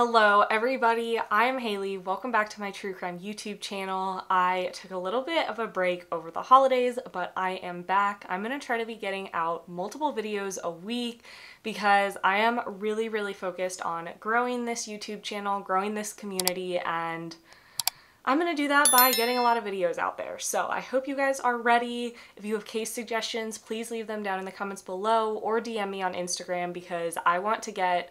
Hello everybody, I'm Haley. Welcome back to my true crime YouTube channel. I took a little bit of a break over the holidays, but I am back. I'm going to try to be getting out multiple videos a week because I am really focused on growing this YouTube channel, growing this community, and I'm going to do that by getting a lot of videos out there. So I hope you guys are ready. If you have case suggestions, please leave them down in the comments below or DM me on Instagram because I want to get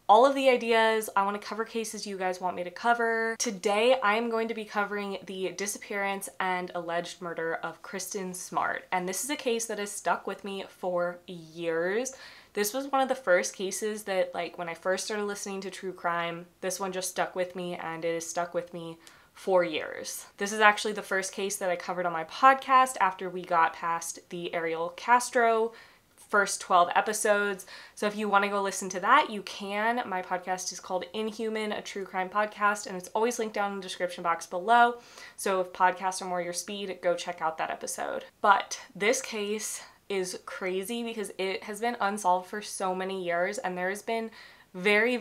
all of the ideas. I want to cover cases you guys want me to cover. Today, I'm going to be covering the disappearance and alleged murder of Kristin Smart. And this is a case that has stuck with me for years. This was one of the first cases that, like, when I first started listening to true crime, this one just stuck with me and it has stuck with me for years. This is actually the first case that I covered on my podcast after we got past the Ariel Castro first 12 episodes. So if you want to go listen to that, you can. My podcast is called Inhuman, a true crime podcast, and it's always linked down in the description box below. So if podcasts are more your speed, go check out that episode. But this case is crazy because it has been unsolved for so many years, and there has been very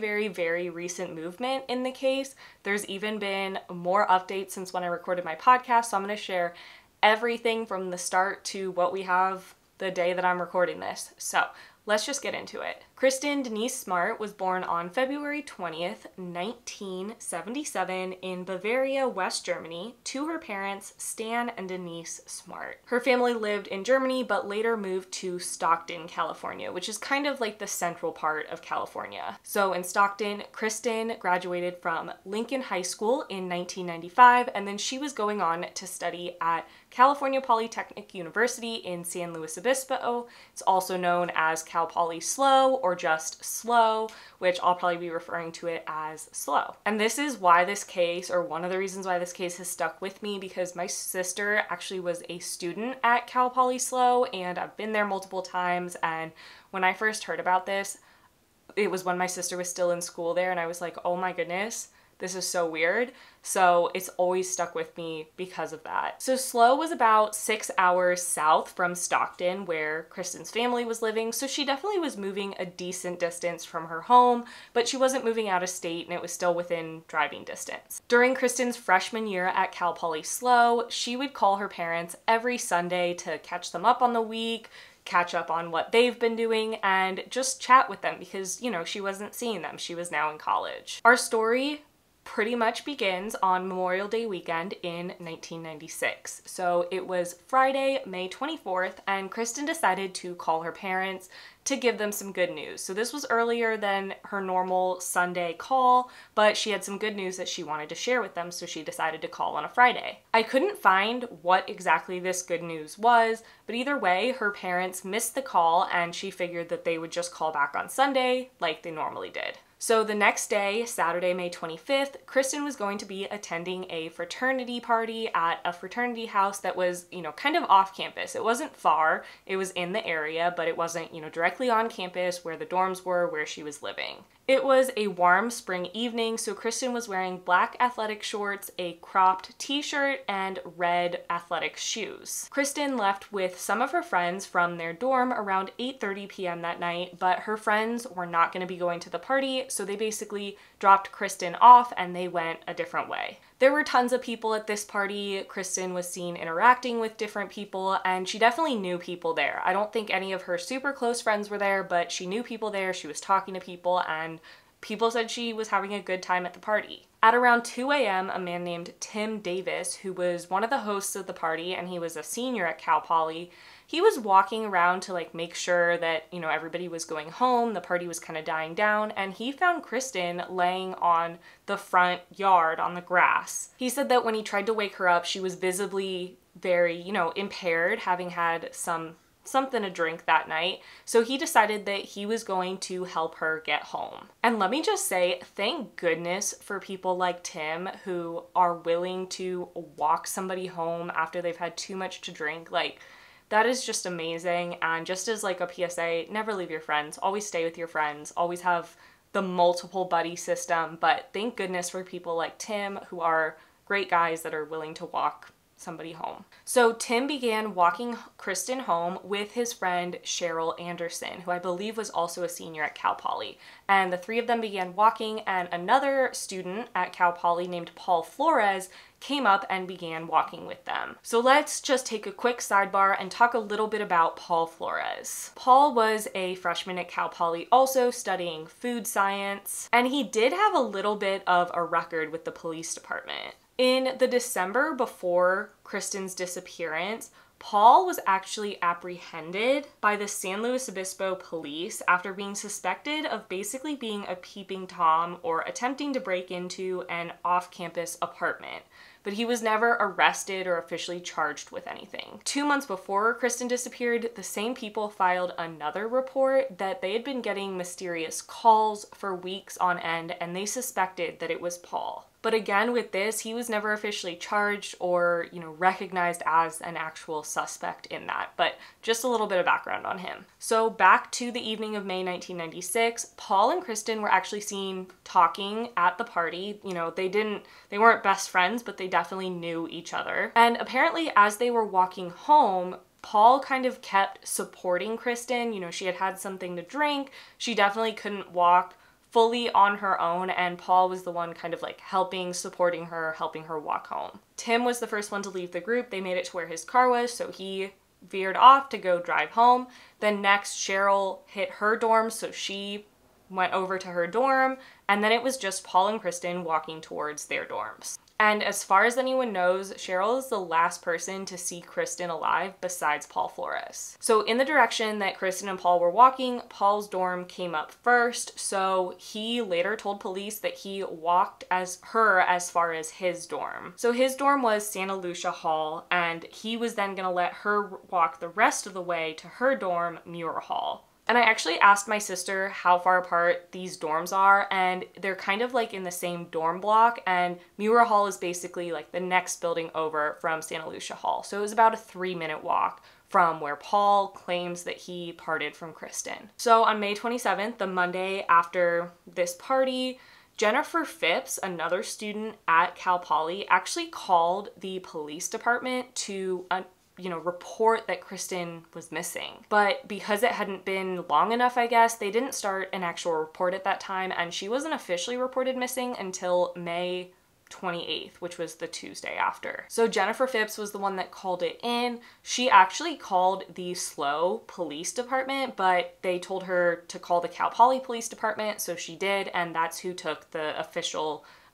recent movement in the case. There's even been more updates since when I recorded my podcast, so I'm going to share everything from the start to what we have the day that I'm recording this. So let's just get into it. Kristin Denise Smart was born on February 20th, 1977 in Bavaria, West Germany, to her parents, Stan and Denise Smart. Her family lived in Germany, but later moved to Stockton, California, which is kind of like the central part of California. So in Stockton, Kristin graduated from Lincoln High School in 1995, and then she was going on to study at California Polytechnic University in San Luis Obispo. It's also known as Cal Poly SLO or just SLO, which I'll probably be referring to it as SLO. And this is why this case, or one of the reasons why this case has stuck with me, because my sister actually was a student at Cal Poly SLO and I've been there multiple times. And when I first heard about this, it was when my sister was still in school there, and I was like, oh my goodness, this is so weird. So it's always stuck with me because of that. So SLO was about 6 hours south from Stockton, where Kristin's family was living. So she definitely was moving a decent distance from her home, but she wasn't moving out of state and it was still within driving distance. During Kristin's freshman year at Cal Poly SLO, she would call her parents every Sunday to catch them up on the week, catch up on what they've been doing, and just chat with them because, you know, she wasn't seeing them. She was now in college. Our story pretty much begins on Memorial Day weekend in 1996. So it was Friday, May 24th, and Kristin decided to call her parents to give them some good news. So this was earlier than her normal Sunday call, but she had some good news that she wanted to share with them, so she decided to call on a Friday. I couldn't find what exactly this good news was, but either way, her parents missed the call and she figured that they would just call back on Sunday like they normally did. So the next day, Saturday, May 25th, Kristin was going to be attending a fraternity party at a fraternity house that was, you know, kind of off campus. It wasn't far, it was in the area, but it wasn't, you know, directly on campus where the dorms were, where she was living. It was a warm spring evening, so Kristin was wearing black athletic shorts, a cropped t-shirt, and red athletic shoes. Kristin left with some of her friends from their dorm around 8:30 p.m. that night, but her friends were not going to be going to the party, so they basically dropped Kristin off and they went a different way. There were tons of people at this party. Kristin was seen interacting with different people, and she definitely knew people there. I don't think any of her super close friends were there, but she knew people there, she was talking to people, and people said she was having a good time at the party. At around 2 a.m., a man named Tim Davis, who was one of the hosts of the party, and he was a senior at Cal Poly, he was walking around to like make sure that, you know, everybody was going home, the party was kind of dying down, and he found Kristin laying on the front yard on the grass. He said that when he tried to wake her up, she was visibly very, you know, impaired, having had something to drink that night, so he decided that he was going to help her get home. And let me just say, thank goodness for people like Tim who are willing to walk somebody home after they've had too much to drink. Like, that is just amazing. And just as like a PSA, never leave your friends, always stay with your friends, always have the multiple buddy system. But thank goodness for people like Tim who are great guys that are willing to walk somebody home. So Tim began walking Kristin home with his friend Cheryl Anderson, who I believe was also a senior at Cal Poly. And the three of them began walking, and another student at Cal Poly named Paul Flores came up and began walking with them. So let's just take a quick sidebar and talk a little bit about Paul Flores. Paul was a freshman at Cal Poly, also studying food science, and he did have a little bit of a record with the police department. In the December before Kristin's disappearance, Paul was actually apprehended by the San Luis Obispo police after being suspected of basically being a peeping Tom or attempting to break into an off-campus apartment. But he was never arrested or officially charged with anything. 2 months before Kristin disappeared, the same people filed another report that they had been getting mysterious calls for weeks on end, and they suspected that it was Paul. But again, with this, he was never officially charged or, recognized as an actual suspect in that. But just a little bit of background on him. So back to the evening of May 1996, Paul and Kristin were actually seen talking at the party. They weren't best friends, but they definitely knew each other. And apparently, as they were walking home, Paul kind of kept supporting Kristin. She had something to drink. She definitely couldn't walk fully on her own, and Paul was the one kind of helping, supporting her, helping her walk home. Tim was the first one to leave the group. They made it to where his car was, so he veered off to go drive home. Then next, Cheryl hit her dorm, so she went over to her dorm, and then it was just Paul and Kristin walking towards their dorms. And as far as anyone knows, Cheryl is the last person to see Kristin alive besides Paul Flores. So in the direction that Kristin and Paul were walking, Paul's dorm came up first, so he later told police that he walked as far as his dorm. So his dorm was Santa Lucia Hall, and he was then gonna let her walk the rest of the way to her dorm, Muir Hall. And I actually asked my sister how far apart these dorms are, and they're kind of in the same dorm block, and Muir Hall is basically the next building over from Santa Lucia Hall. So it was about a 3-minute walk from where Paul claims that he parted from Kristin. So on May 27th, the Monday after this party, Jennifer Phipps, another student at Cal Poly, actually called the police department to report that Kristin was missing. But because it hadn't been long enough, I guess, they didn't start an actual report at that time, and she wasn't officially reported missing until May 28th, which was the Tuesday after. So Jennifer Phipps was the one that called it in. She actually called the SLO police department, but they told her to call the Cal Poly police department, so she did, and that's who took the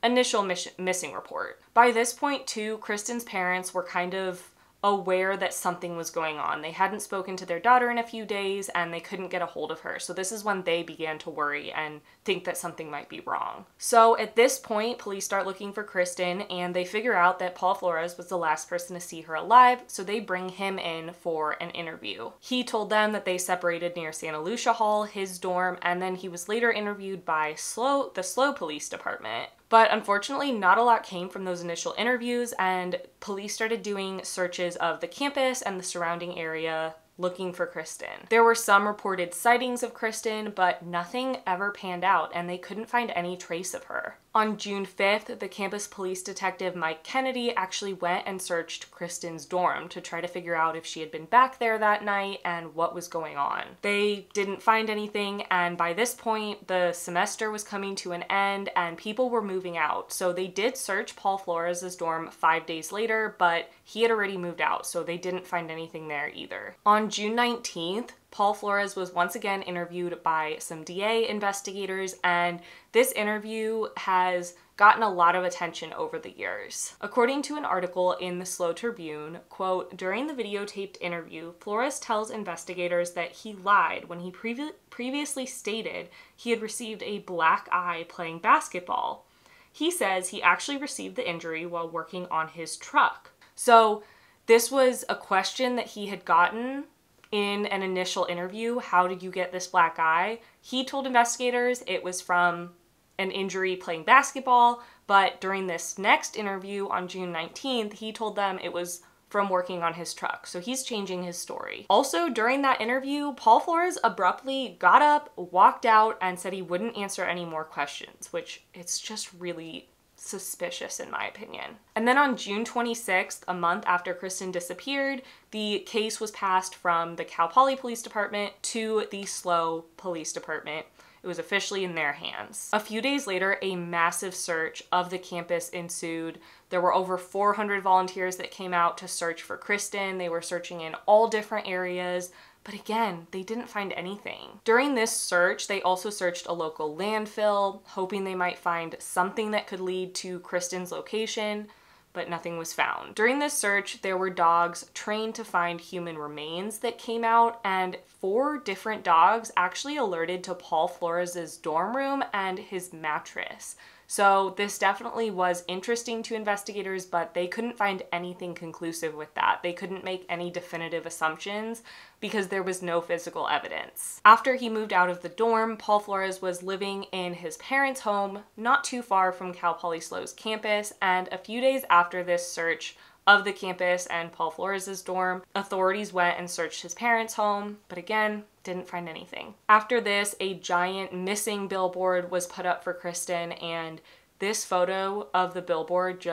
initial missing report. By this point, too, Kristin's parents were kind of aware that something was going on. They hadn't spoken to their daughter in a few days, and they couldn't get a hold of her. So this is when they began to worry and think that something might be wrong. So at this point, police start looking for Kristin, and they figure out that Paul Flores was the last person to see her alive, so they bring him in for an interview. He told them that they separated near Santa Lucia Hall, his dorm, and then he was later interviewed by the SLO police department. But unfortunately, not a lot came from those initial interviews, and police started doing searches of the campus and the surrounding area looking for Kristin. There were some reported sightings of Kristin, but nothing ever panned out, and they couldn't find any trace of her. On June 5th, the campus police detective Mike Kennedy actually went and searched Kristin's dorm to try to figure out if she had been back there that night and what was going on. They didn't find anything, and by this point, the semester was coming to an end and people were moving out. So they did search Paul Flores' dorm 5 days later, but he had already moved out, so they didn't find anything there either. On June 19th, Paul Flores was once again interviewed by some DA investigators, and this interview has gotten a lot of attention over the years. According to an article in the SLO Tribune, quote, "During the videotaped interview, Flores tells investigators that he lied when he previously stated he had received a black eye playing basketball. He says he actually received the injury while working on his truck." So this was a question that he had gotten in an initial interview. How did you get this black eye? He told investigators it was from an injury playing basketball, but during this next interview on June 19th, he told them it was from working on his truck. So he's changing his story. Also, during that interview, Paul Flores abruptly got up, walked out, and said he wouldn't answer any more questions, which it's just really suspicious in my opinion. And then on June 26th, a month after Kristin disappeared, the case was passed from the Cal Poly Police Department to the SLO Police Department. It was officially in their hands. A few days later, a massive search of the campus ensued. There were over 400 volunteers that came out to search for Kristin. They were searching in all different areas, but again, they didn't find anything. During this search, they also searched a local landfill, hoping they might find something that could lead to Kristin's location, but nothing was found. During this search, there were dogs trained to find human remains that came out, and 4 different dogs actually alerted to Paul Flores' dorm room and his mattress. So this definitely was interesting to investigators, but they couldn't find anything conclusive with that. They couldn't make any definitive assumptions because there was no physical evidence. After he moved out of the dorm, Paul Flores was living in his parents' home, not too far from Cal Poly SLO's campus, and a few days after this search of the campus and Paul Flores' dorm, authorities went and searched his parents' home, but again, didn't find anything. After this, a giant missing billboard was put up for Kristin, and this photo of the billboard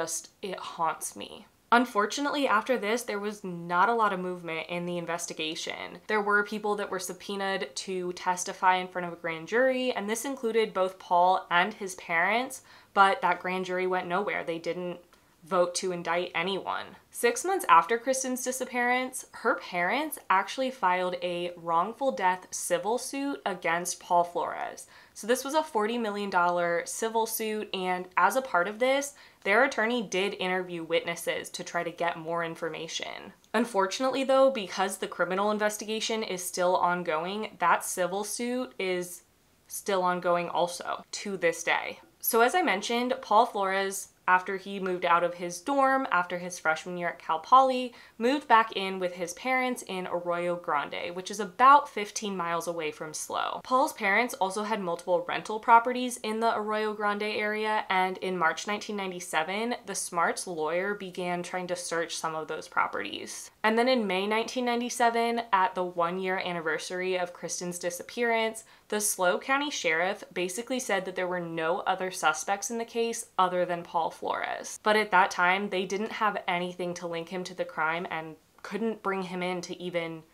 it haunts me. Unfortunately, after this, there was not a lot of movement in the investigation. There were people that were subpoenaed to testify in front of a grand jury, and this included both Paul and his parents, but that grand jury went nowhere. They didn't vote to indict anyone. 6 months after Kristin's disappearance, her parents actually filed a wrongful death civil suit against Paul Flores. So this was a $40 million civil suit, and as a part of this, their attorney did interview witnesses to try to get more information. Unfortunately though, because the criminal investigation is still ongoing, that civil suit is still ongoing also to this day. So as I mentioned, Paul Flores, after he moved out of his dorm after his freshman year at Cal Poly, moved back in with his parents in Arroyo Grande, which is about 15 miles away from SLO. Paul's parents also had multiple rental properties in the Arroyo Grande area, and in March 1997, the Smart's lawyer began trying to search some of those properties. And then in May 1997, at the 1-year anniversary of Kristin's disappearance, the SLO County Sheriff basically said that there were no other suspects in the case other than Paul Flores. But at that time, they didn't have anything to link him to the crime and couldn't bring him in to even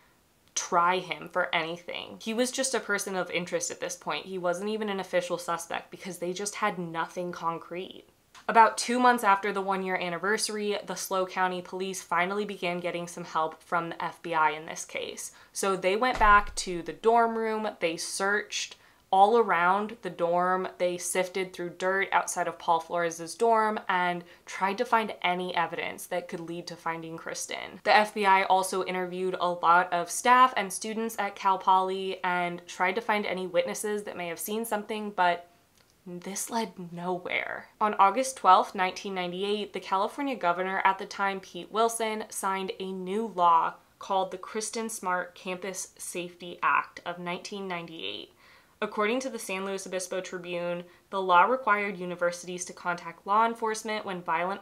try him for anything. He was just a person of interest at this point. He wasn't even an official suspect because they just had nothing concrete. About 2 months after the 1-year anniversary, the SLO County Police finally began getting some help from the FBI in this case. So they went back to the dorm room, they searched all around the dorm, they sifted through dirt outside of Paul Flores' dorm and tried to find any evidence that could lead to finding Kristin. The FBI also interviewed a lot of staff and students at Cal Poly and tried to find any witnesses that may have seen something, but this led nowhere. On August 12, 1998, the California governor at the time, Pete Wilson, signed a new law called the Kristin Smart Campus Safety Act of 1998. According to the San Luis Obispo Tribune, the law required universities to contact law enforcement when violent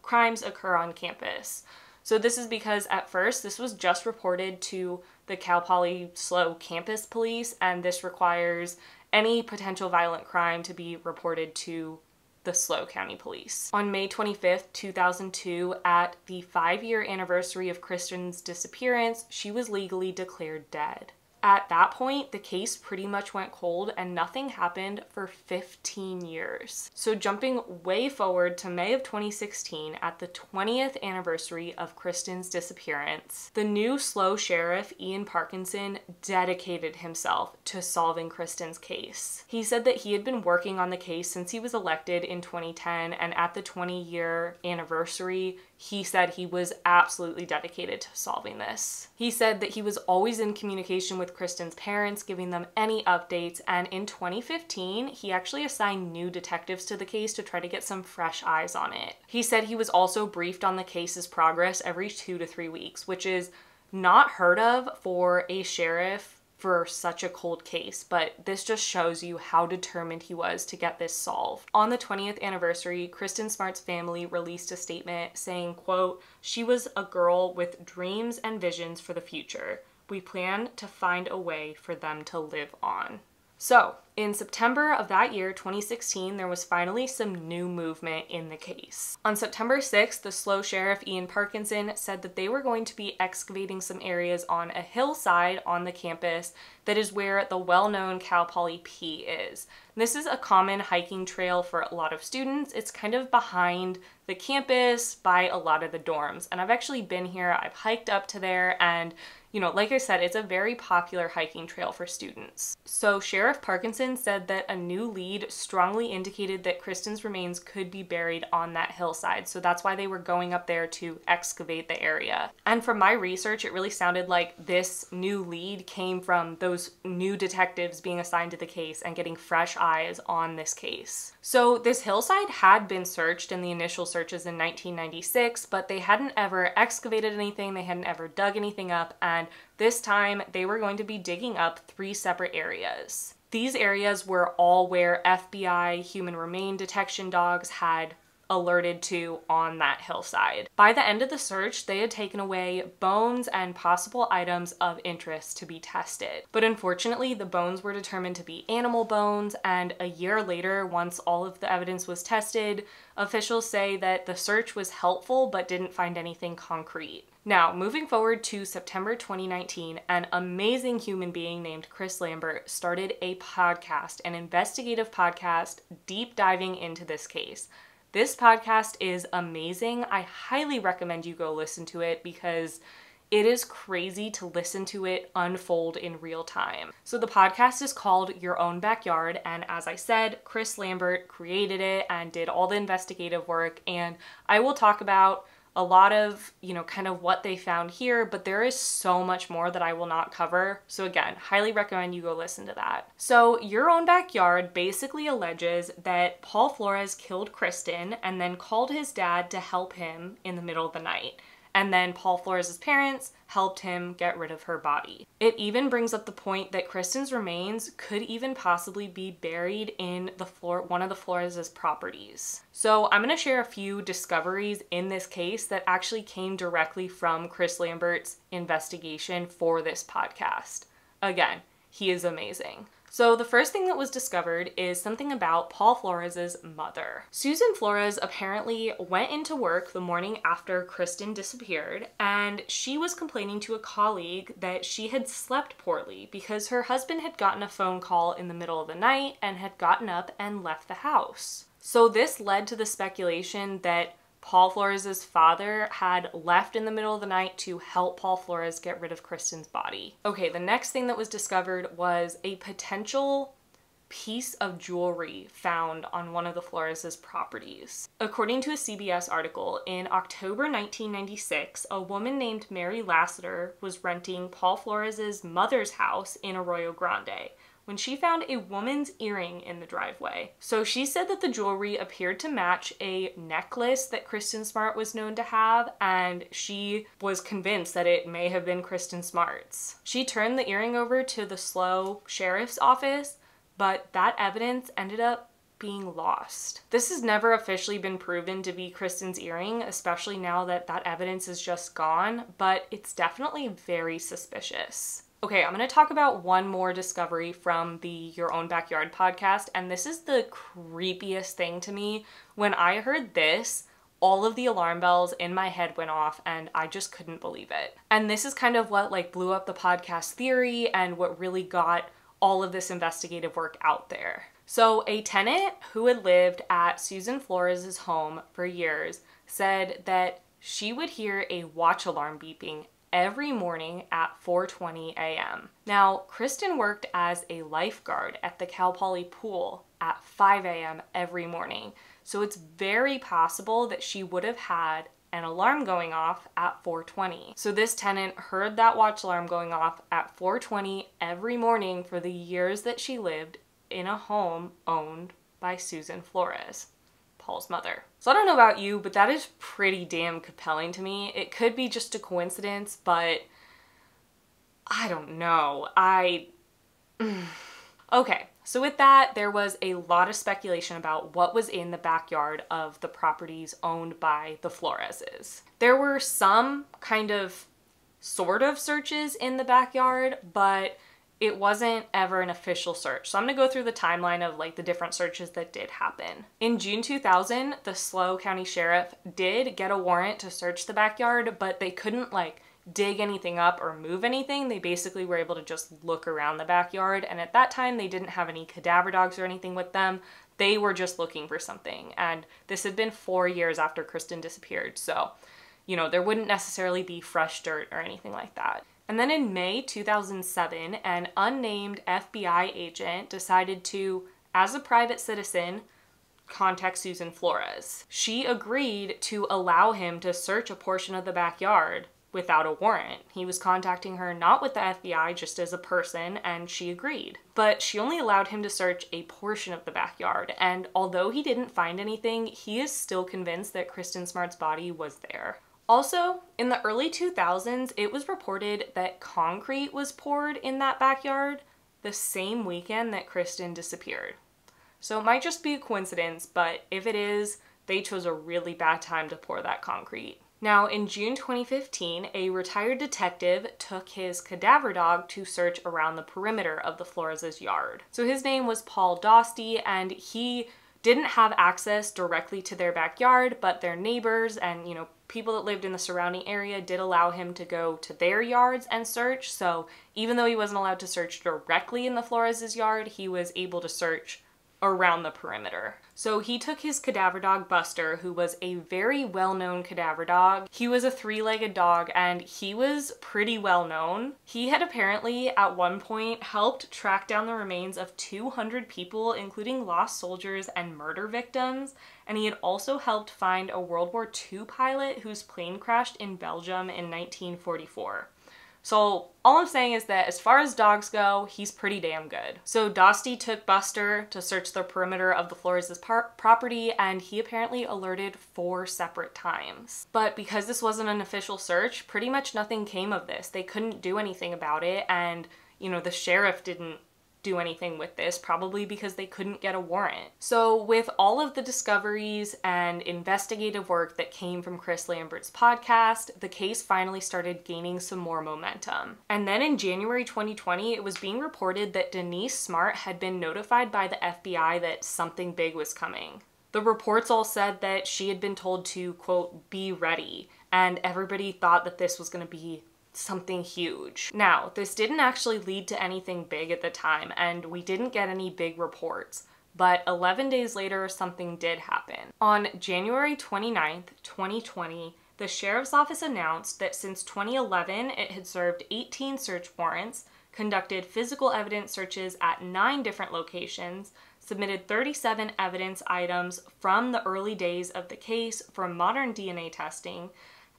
crimes occur on campus. So this is because at first this was just reported to the Cal Poly SLO campus police, and this requires any potential violent crime to be reported to the SLO County Police. On May 25th, 2002, at the 5-year anniversary of Kristin's disappearance, she was legally declared dead. At that point, the case pretty much went cold and nothing happened for 15 years. So jumping way forward to May of 2016, at the 20th anniversary of Kristin's disappearance, the new SLO sheriff, Ian Parkinson, dedicated himself to solving Kristin's case. He said that he had been working on the case since he was elected in 2010, and at the 20-year anniversary, he said he was absolutely dedicated to solving this. He said that he was always in communication with Kristin's parents, giving them any updates, and in 2015, he actually assigned new detectives to the case to try to get some fresh eyes on it. He said he was also briefed on the case's progress every 2 to 3 weeks, which is not heard of for a sheriff for such a cold case, but this just shows you how determined he was to get this solved. On the 20th anniversary, Kristin Smart's family released a statement saying, quote, "She was a girl with dreams and visions for the future. We plan to find a way for them to live on." So, In September of that year, 2016, there was finally some new movement in the case. On September 6th, the SLO sheriff Ian Parkinson said that they were going to be excavating some areas on a hillside on the campus that is where the well-known Cal Poly P is. This is a common hiking trail for a lot of students. It's kind of behind the campus by a lot of the dorms. And I've actually been here, I've hiked up to there, and like I said, it's a very popular hiking trail for students. So Sheriff Parkinson said that a new lead strongly indicated that Kristin's remains could be buried on that hillside. So that's why they were going up there to excavate the area. And from my research, it really sounded like this new lead came from those new detectives being assigned to the case and getting fresh eyes on this case. So this hillside had been searched in the initial searches in 1996, but they hadn't ever excavated anything, they hadn't ever dug anything up, and this time they were going to be digging up 3 separate areas. These areas were all where FBI human remain detection dogs had alerted to on that hillside. By the end of the search, they had taken away bones and possible items of interest to be tested. But unfortunately, the bones were determined to be animal bones, and a year later, once all of the evidence was tested, officials say that the search was helpful but didn't find anything concrete. Now, moving forward to September 2019, an amazing human being named Chris Lambert started a podcast, an investigative podcast, deep diving into this case. This podcast is amazing. I highly recommend you go listen to it because it is crazy to listen to it unfold in real time. So the podcast is called Your Own Backyard, and as I said, Chris Lambert created it and did all the investigative work, and I will talk about a lot of, kind of what they found here, but there is so much more that I will not cover. So again, highly recommend you go listen to that. So Your Own Backyard basically alleges that Paul Flores killed Kristin and then called his dad to help him in the middle of the night. And then Paul Flores' parents helped him get rid of her body. It even brings up the point that Kristin's remains could even possibly be buried in one of the Flores' properties. So I'm going to share a few discoveries in this case that actually came directly from Chris Lambert's investigation for this podcast. Again, he is amazing. So the first thing that was discovered is something about Paul Flores' mother. Susan Flores apparently went into work the morning after Kristin disappeared, and she was complaining to a colleague that she had slept poorly because her husband had gotten a phone call in the middle of the night and had gotten up and left the house. So this led to the speculation that Paul Flores' father had left in the middle of the night to help Paul Flores get rid of Kristin's body. Okay, the next thing that was discovered was a potential piece of jewelry found on one of the Flores' properties. According to a CBS article, in October 1996, a woman named Mary Lassiter was renting Paul Flores' mother's house in Arroyo Grande when she found a woman's earring in the driveway. So she said that the jewelry appeared to match a necklace that Kristin Smart was known to have, and she was convinced that it may have been Kristin Smart's. She turned the earring over to the SLO sheriff's office, but that evidence ended up being lost. This has never officially been proven to be Kristin's earring, especially now that that evidence is just gone, but it's definitely very suspicious. Okay, I'm going to talk about one more discovery from the Your Own Backyard podcast, and this is the creepiest thing to me. When I heard this, all of the alarm bells in my head went off and I just couldn't believe it. And this is kind of what blew up the podcast theory and what really got all of this investigative work out there. So a tenant who had lived at Susan Flores' home for years said that she would hear a watch alarm beeping every morning at 4:20 a.m. Now, Kristin worked as a lifeguard at the Cal Poly pool at 5 a.m. every morning, so it's very possible that she would have had an alarm going off at 4:20. So this tenant heard that watch alarm going off at 4:20 every morning for the years that she lived in a home owned by Susan Flores, Paul's mother. So I don't know about you, but that is pretty damn compelling to me. It could be just a coincidence, but I don't know. Okay, so with that, there was a lot of speculation about what was in the backyard of the properties owned by the Floreses. There were some kind of sort of searches in the backyard, but it wasn't ever an official search. So I'm gonna go through the timeline of like the different searches that did happen. In June 2000, the SLO County Sheriff did get a warrant to search the backyard, but they couldn't like dig anything up or move anything. They basically were able to just look around the backyard. And at that time, they didn't have any cadaver dogs or anything with them. They were just looking for something. And this had been 4 years after Kristin disappeared. So, you know, there wouldn't necessarily be fresh dirt or anything like that. And then in May 2007, an unnamed FBI agent decided to, as a private citizen, contact Susan Flores. She agreed to allow him to search a portion of the backyard without a warrant. He was contacting her not with the FBI, just as a person, and she agreed. But she only allowed him to search a portion of the backyard, and although he didn't find anything, he is still convinced that Kristin Smart's body was there. Also, in the early 2000s, it was reported that concrete was poured in that backyard the same weekend that Kristin disappeared. So it might just be a coincidence, but if it is, they chose a really bad time to pour that concrete. Now, in June 2015, a retired detective took his cadaver dog to search around the perimeter of the Flores' yard. So his name was Paul Dosty, and he didn't have access directly to their backyard, but their neighbors and, you know, people that lived in the surrounding area did allow him to go to their yards and search. So even though he wasn't allowed to search directly in the Flores' yard, he was able to search around the perimeter. So he took his cadaver dog Buster, who was a very well-known cadaver dog. He was a 3-legged dog and he was pretty well known. He had apparently at one point helped track down the remains of 200 people, including lost soldiers and murder victims. And he had also helped find a World War II pilot whose plane crashed in Belgium in 1944. So all I'm saying is that as far as dogs go, he's pretty damn good. So Dosty took Buster to search the perimeter of the Flores' property, and he apparently alerted 4 separate times. But because this wasn't an official search, pretty much nothing came of this. They couldn't do anything about it, and, you know, the sheriff didn't do anything with this, probably because they couldn't get a warrant. So with all of the discoveries and investigative work that came from Chris Lambert's podcast, the case finally started gaining some more momentum. And then in January 2020, it was being reported that Denise Smart had been notified by the FBI that something big was coming. The reports all said that she had been told to, quote, be ready, and everybody thought that this was going to be something huge. Now, this didn't actually lead to anything big at the time, and we didn't get any big reports, but 11 days later, something did happen. On January 29th, 2020, the sheriff's office announced that since 2011, it had served 18 search warrants, conducted physical evidence searches at 9 different locations, submitted 37 evidence items from the early days of the case for modern DNA testing,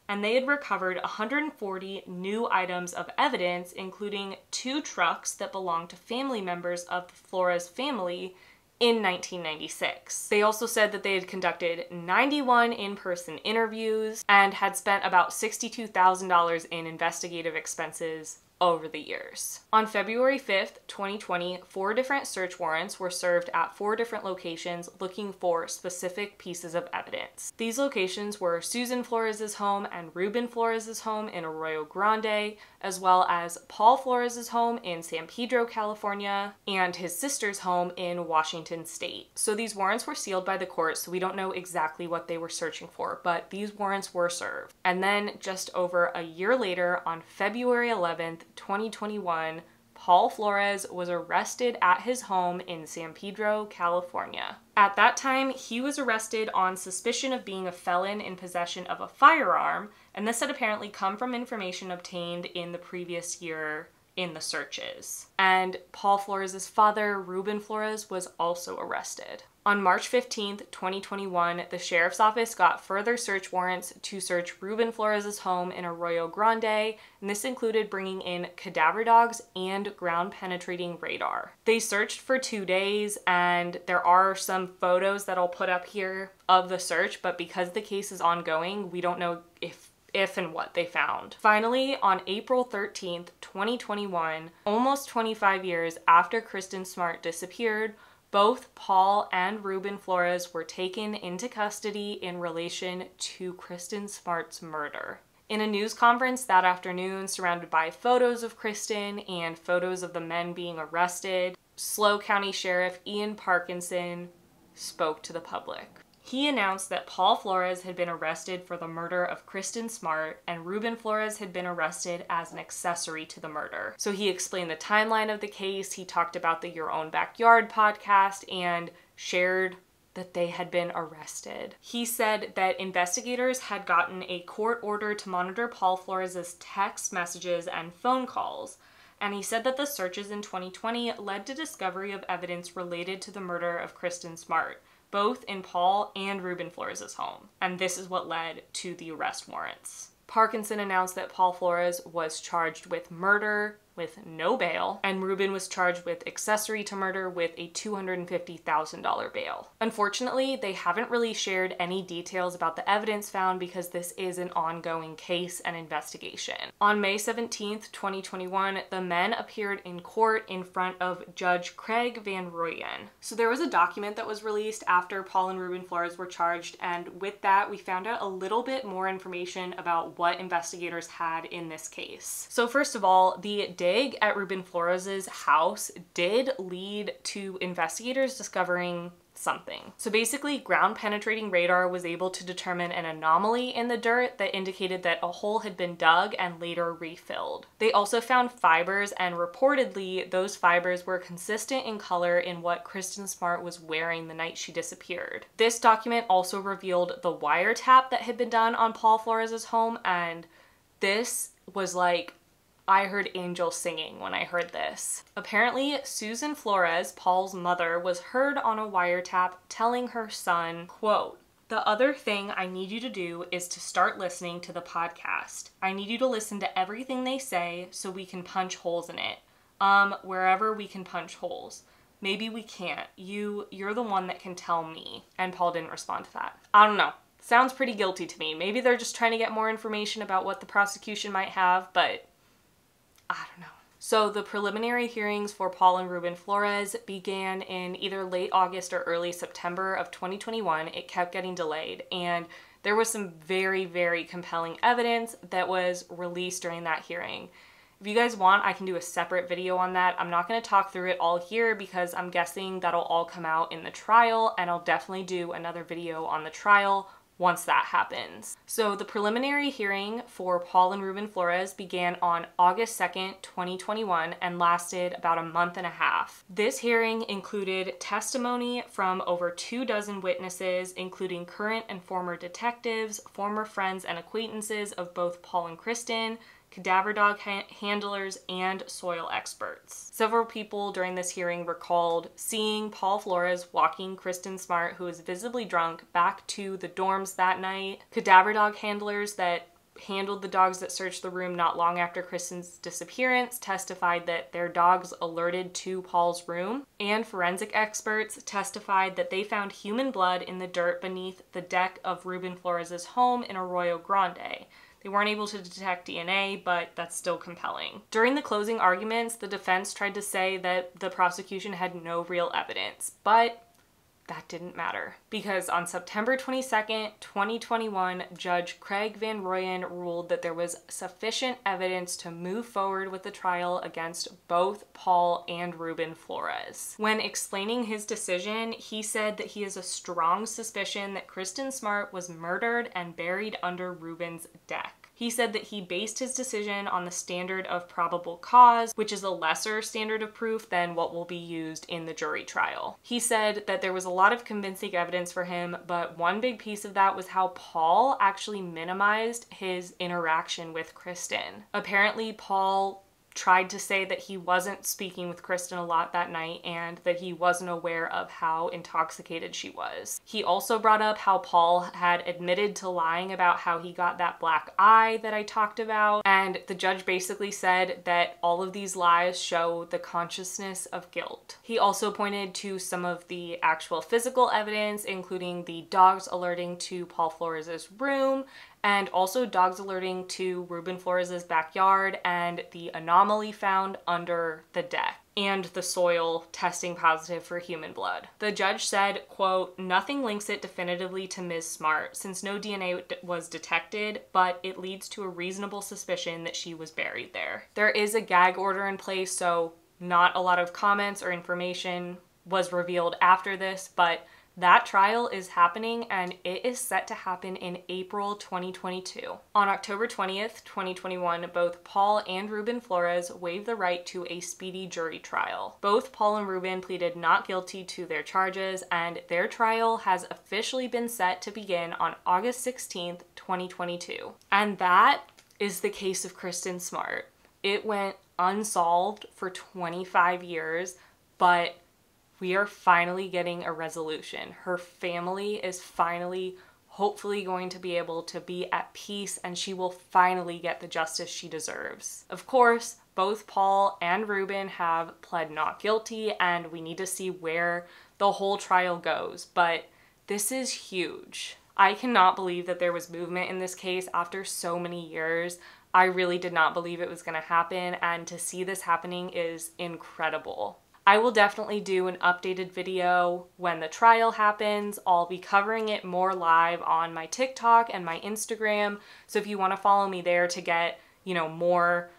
and they had recovered 140 new items of evidence, including 2 trucks that belonged to family members of the Flores family in 1996. They also said that they had conducted 91 in-person interviews and had spent about $62,000 in investigative expenses over the years. On February 5th, 2020, 4 different search warrants were served at 4 different locations looking for specific pieces of evidence. These locations were Susan Flores' home and Ruben Flores' home in Arroyo Grande, as well as Paul Flores' home in San Pedro, California, and his sister's home in Washington State. So these warrants were sealed by the court, so we don't know exactly what they were searching for, but these warrants were served. And then just over a year later, on February 11th, 2021, Paul Flores was arrested at his home in San Pedro, California. At that time, he was arrested on suspicion of being a felon in possession of a firearm, and this had apparently come from information obtained in the previous year in the searches. And Paul Flores' father, Ruben Flores, was also arrested. On March 15th, 2021, the sheriff's office got further search warrants to search Ruben Flores' home in Arroyo Grande, and this included bringing in cadaver dogs and ground-penetrating radar. They searched for 2 days, and there are some photos that I'll put up here of the search, but because the case is ongoing, we don't know if and what they found. Finally, on April 13th, 2021, almost 25 years after Kristin Smart disappeared, both Paul and Ruben Flores were taken into custody in relation to Kristin Smart's murder. In a news conference that afternoon, surrounded by photos of Kristin and photos of the men being arrested, SLO County Sheriff Ian Parkinson spoke to the public. He announced that Paul Flores had been arrested for the murder of Kristin Smart and Ruben Flores had been arrested as an accessory to the murder. So he explained the timeline of the case, he talked about the Your Own Backyard podcast, and shared that they had been arrested. He said that investigators had gotten a court order to monitor Paul Flores' text messages and phone calls. And he said that the searches in 2020 led to discovery of evidence related to the murder of Kristin Smart, both in Paul and Ruben Flores' home. And this is what led to the arrest warrants. Parkinson announced that Paul Flores was charged with murder with no bail, and Ruben was charged with accessory to murder with a $250,000 bail. Unfortunately, they haven't really shared any details about the evidence found because this is an ongoing case and investigation. On May 17th, 2021, the men appeared in court in front of Judge Craig Van Rooyen. So there was a document that was released after Paul and Ruben Flores were charged, and with that, we found out a little bit more information about what investigators had in this case. So first of all, the dig at Ruben Flores' house did lead to investigators discovering something. So basically, ground penetrating radar was able to determine an anomaly in the dirt that indicated that a hole had been dug and later refilled. They also found fibers, and reportedly those fibers were consistent in color in what Kristin Smart was wearing the night she disappeared. This document also revealed the wiretap that had been done on Paul Flores' home, and this was like, I heard angels singing when I heard this. Apparently, Susan Flores, Paul's mother, was heard on a wiretap telling her son, quote, "The other thing I need you to do is to start listening to the podcast. I need you to listen to everything they say so we can punch holes in it. Wherever we can punch holes. Maybe we can't. You're the one that can tell me." And Paul didn't respond to that. I don't know. Sounds pretty guilty to me. Maybe they're just trying to get more information about what the prosecution might have, but I don't know. So the preliminary hearings for Paul and Ruben Flores began in either late August or early September of 2021. It kept getting delayed, and there was some very, very compelling evidence that was released during that hearing. If you guys want, I can do a separate video on that. I'm not going to talk through it all here because I'm guessing that'll all come out in the trial, and I'll definitely do another video on the trial once that happens. So the preliminary hearing for Paul and Ruben Flores began on August 2nd, 2021 and lasted about a month and a half. This hearing included testimony from over 24 witnesses, including current and former detectives, former friends and acquaintances of both Paul and Kristin, cadaver dog handlers, and soil experts. Several people during this hearing recalled seeing Paul Flores walking Kristin Smart, who was visibly drunk, back to the dorms that night. Cadaver dog handlers that handled the dogs that searched the room not long after Kristin's disappearance testified that their dogs alerted to Paul's room, and forensic experts testified that they found human blood in the dirt beneath the deck of Ruben Flores' home in Arroyo Grande. They weren't able to detect DNA, but that's still compelling. During the closing arguments, the defense tried to say that the prosecution had no real evidence, but that didn't matter. Because on September 22nd, 2021, Judge Craig Van Rooyen ruled that there was sufficient evidence to move forward with the trial against both Paul and Ruben Flores. When explaining his decision, he said that he has a strong suspicion that Kristin Smart was murdered and buried under Ruben's deck. He said that he based his decision on the standard of probable cause, which is a lesser standard of proof than what will be used in the jury trial. He said that there was a lot of convincing evidence for him, but one big piece of that was how Paul actually minimized his interaction with Kristin. Apparently, Paul tried to say that he wasn't speaking with Kristin a lot that night and that he wasn't aware of how intoxicated she was. He also brought up how Paul had admitted to lying about how he got that black eye that I talked about, and the judge basically said that all of these lies show the consciousness of guilt. He also pointed to some of the actual physical evidence, including the dogs alerting to Paul Flores' room, and also dogs alerting to Ruben Flores' backyard and the anomaly found under the deck. and the soil testing positive for human blood. The judge said, quote, "Nothing links it definitively to Ms. Smart since no DNA was detected, but it leads to a reasonable suspicion that she was buried there." There is a gag order in place, so not a lot of comments or information was revealed after this, but that trial is happening and it is set to happen in April 2022. On October 20th, 2021, both Paul and Ruben Flores waived the right to a speedy jury trial. Both Paul and Ruben pleaded not guilty to their charges, and their trial has officially been set to begin on August 16th, 2022. And that is the case of Kristin Smart. It went unsolved for 25 years, but we are finally getting a resolution. Her family is finally, hopefully, going to be able to be at peace, and she will finally get the justice she deserves. Of course, both Paul and Ruben have pled not guilty, and we need to see where the whole trial goes, but this is huge. I cannot believe that there was movement in this case after so many years. I really did not believe it was going to happen, and to see this happening is incredible. I will definitely do an updated video when the trial happens. I'll be covering it more live on my TikTok and my Instagram. So if you want to follow me there to get, more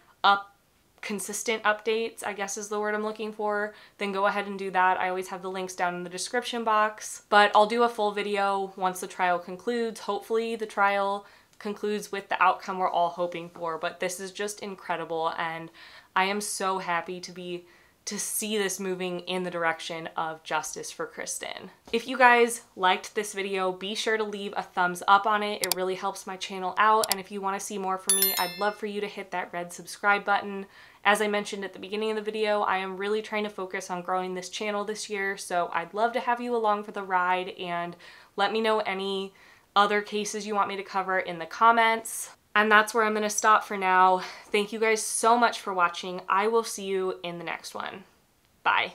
consistent updates, I guess is the word I'm looking for, then go ahead and do that. I always have the links down in the description box. But I'll do a full video once the trial concludes. Hopefully the trial concludes with the outcome we're all hoping for, but this is just incredible, and I am so happy to see this moving in the direction of justice for Kristin. If you guys liked this video, be sure to leave a thumbs up on it. It really helps my channel out, and if you want to see more from me, I'd love for you to hit that red subscribe button. As I mentioned at the beginning of the video, I am really trying to focus on growing this channel this year, so I'd love to have you along for the ride, and let me know any other cases you want me to cover in the comments. And that's where I'm going to stop for now. Thank you guys so much for watching. I will see you in the next one. Bye.